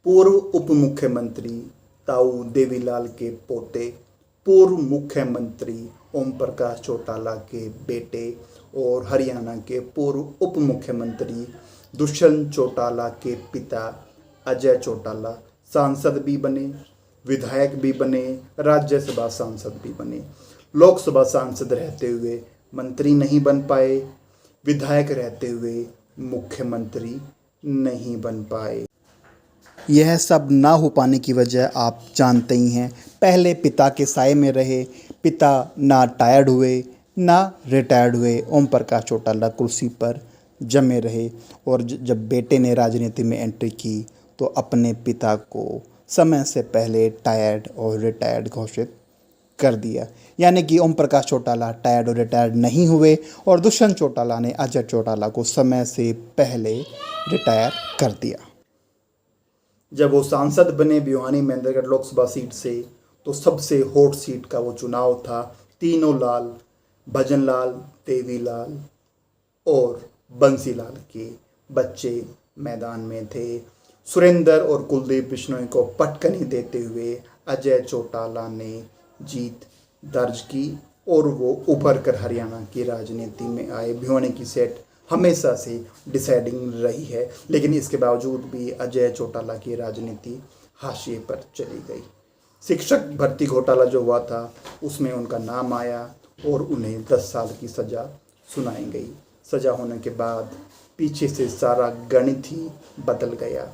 पूर्व उप मुख्यमंत्री ताऊ देवीलाल के पोते, पूर्व मुख्यमंत्री ओम प्रकाश चौटाला के बेटे और हरियाणा के पूर्व उप मुख्यमंत्री दुष्यंत चौटाला के पिता अजय चौटाला सांसद भी बने, विधायक भी बने, राज्यसभा सांसद भी बने। लोकसभा सांसद रहते हुए मंत्री नहीं बन पाए, विधायक रहते हुए मुख्यमंत्री नहीं बन पाए। यह सब ना हो पाने की वजह आप जानते ही हैं। पहले पिता के साए में रहे, पिता ना टायर्ड हुए ना रिटायर्ड हुए, ओम प्रकाश चौटाला कुर्सी पर जमे रहे और जब बेटे ने राजनीति में एंट्री की तो अपने पिता को समय से पहले टायर्ड और रिटायर्ड घोषित कर दिया। यानी कि ओम प्रकाश चौटाला टायर्ड और रिटायर्ड नहीं हुए और दुष्यंत चौटाला ने अजय चौटाला को समय से पहले रिटायर कर दिया। जब वो सांसद बने भिवानी महेंद्रगढ़ लोकसभा सीट से, तो सबसे हॉट सीट का वो चुनाव था। तीनों लाल, भजनलाल, देवीलाल और बंसीलाल के बच्चे मैदान में थे। सुरेंद्र और कुलदीप बिश्नोई को पटकनी देते हुए अजय चौटाला ने जीत दर्ज की और वो उभर कर हरियाणा की राजनीति में आए। भिवानी की सीट हमेशा से डिसाइडिंग रही है, लेकिन इसके बावजूद भी अजय चौटाला की राजनीति हाशिए पर चली गई। शिक्षक भर्ती घोटाला जो हुआ था उसमें उनका नाम आया और उन्हें 10 साल की सज़ा सुनाई गई। सज़ा होने के बाद पीछे से सारा गणित ही बदल गया।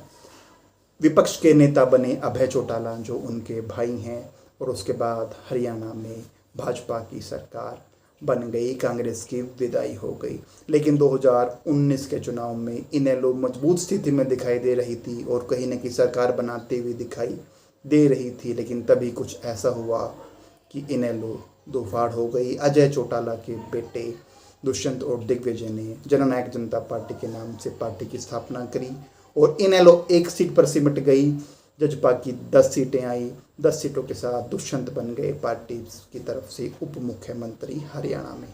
विपक्ष के नेता बने अभय चौटाला जो उनके भाई हैं और उसके बाद हरियाणा में भाजपा की सरकार बन गई, कांग्रेस की विदाई हो गई। लेकिन 2019 के चुनाव में इनेलो मजबूत स्थिति में दिखाई दे रही थी और कहीं न कहीं सरकार बनाते हुए दिखाई दे रही थी, लेकिन तभी कुछ ऐसा हुआ कि इनेलो दो फाड़ हो गई। अजय चौटाला के बेटे दुष्यंत और दिग्विजय ने जननायक जनता पार्टी के नाम से पार्टी की स्थापना करी और इनेलो एक सीट पर सिमट गई। जजपा की 10 सीटें आई, 10 सीटों के साथ दुष्यंत बन गए पार्टी की तरफ से उप मुख्यमंत्री हरियाणा में।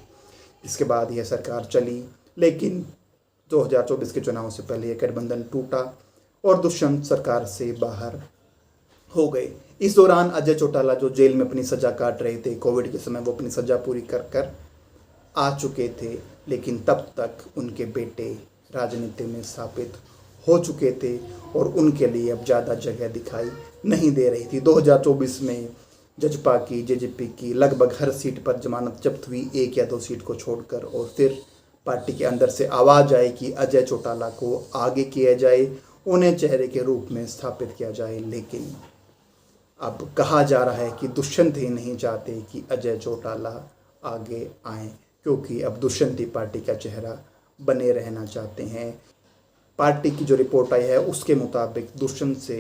इसके बाद यह सरकार चली, लेकिन 2024 के चुनाव से पहले यह गठबंधन टूटा और दुष्यंत सरकार से बाहर हो गए। इस दौरान अजय चौटाला जो जेल में अपनी सज़ा काट रहे थे, कोविड के समय वो अपनी सज़ा पूरी कर आ चुके थे, लेकिन तब तक उनके बेटे राजनीति में स्थापित हो चुके थे और उनके लिए अब ज़्यादा जगह दिखाई नहीं दे रही थी। 2024 में जजपा की, जेजेपी की लगभग हर सीट पर जमानत जब्त हुई, 1 या 2 सीट को छोड़कर, और फिर पार्टी के अंदर से आवाज़ आई कि अजय चौटाला को आगे किया जाए, उन्हें चेहरे के रूप में स्थापित किया जाए। लेकिन अब कहा जा रहा है कि दुष्यंत ही नहीं चाहते कि अजय चौटाला आगे आएँ, क्योंकि अब दुष्यंत ही पार्टी का चेहरा बने रहना चाहते हैं। पार्टी की जो रिपोर्ट आई है उसके मुताबिक दुष्यंत से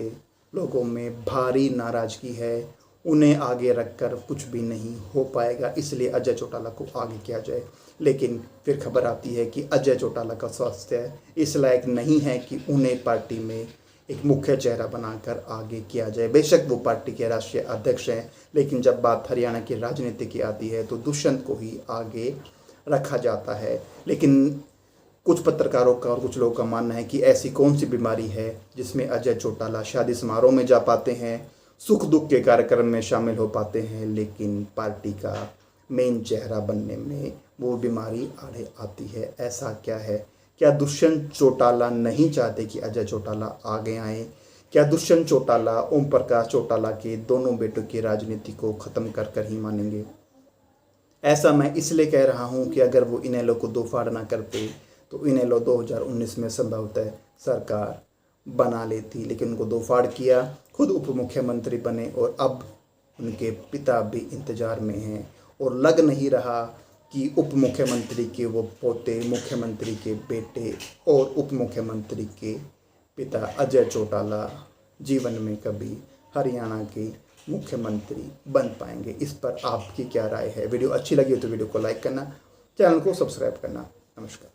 लोगों में भारी नाराज़गी है, उन्हें आगे रखकर कुछ भी नहीं हो पाएगा, इसलिए अजय चौटाला को आगे किया जाए। लेकिन फिर खबर आती है कि अजय चौटाला का स्वास्थ्य इस लायक नहीं है कि उन्हें पार्टी में एक मुख्य चेहरा बनाकर आगे किया जाए। बेशक वो पार्टी के राष्ट्रीय अध्यक्ष हैं, लेकिन जब बात हरियाणा की राजनीति की आती है तो दुष्यंत को ही आगे रखा जाता है। लेकिन कुछ पत्रकारों का और कुछ लोगों का मानना है कि ऐसी कौन सी बीमारी है जिसमें अजय चौटाला शादी समारोह में जा पाते हैं, सुख दुख के कार्यक्रम में शामिल हो पाते हैं, लेकिन पार्टी का मेन चेहरा बनने में वो बीमारी आड़े आती है। ऐसा क्या है? क्या दुष्यंत चौटाला नहीं चाहते कि अजय चौटाला आगे आए? क्या दुष्यंत चौटाला ओम प्रकाश चौटाला के दोनों बेटों की राजनीति को ख़त्म कर कर ही मानेंगे? ऐसा मैं इसलिए कह रहा हूँ कि अगर वो इनेलो को दो फाड़ ना करते तो इनेलो 2019 में संभवतः सरकार बना लेती, लेकिन उनको दो फाड़ किया, खुद उप मुख्यमंत्री बने और अब उनके पिता भी इंतजार में हैं और लग नहीं रहा कि उप मुख्यमंत्री के वो पोते, मुख्यमंत्री के बेटे और उप मुख्यमंत्री के पिता अजय चौटाला जीवन में कभी हरियाणा के मुख्यमंत्री बन पाएंगे। इस पर आपकी क्या राय है? वीडियो अच्छी लगी हो तो वीडियो को लाइक करना, चैनल को सब्सक्राइब करना। नमस्कार।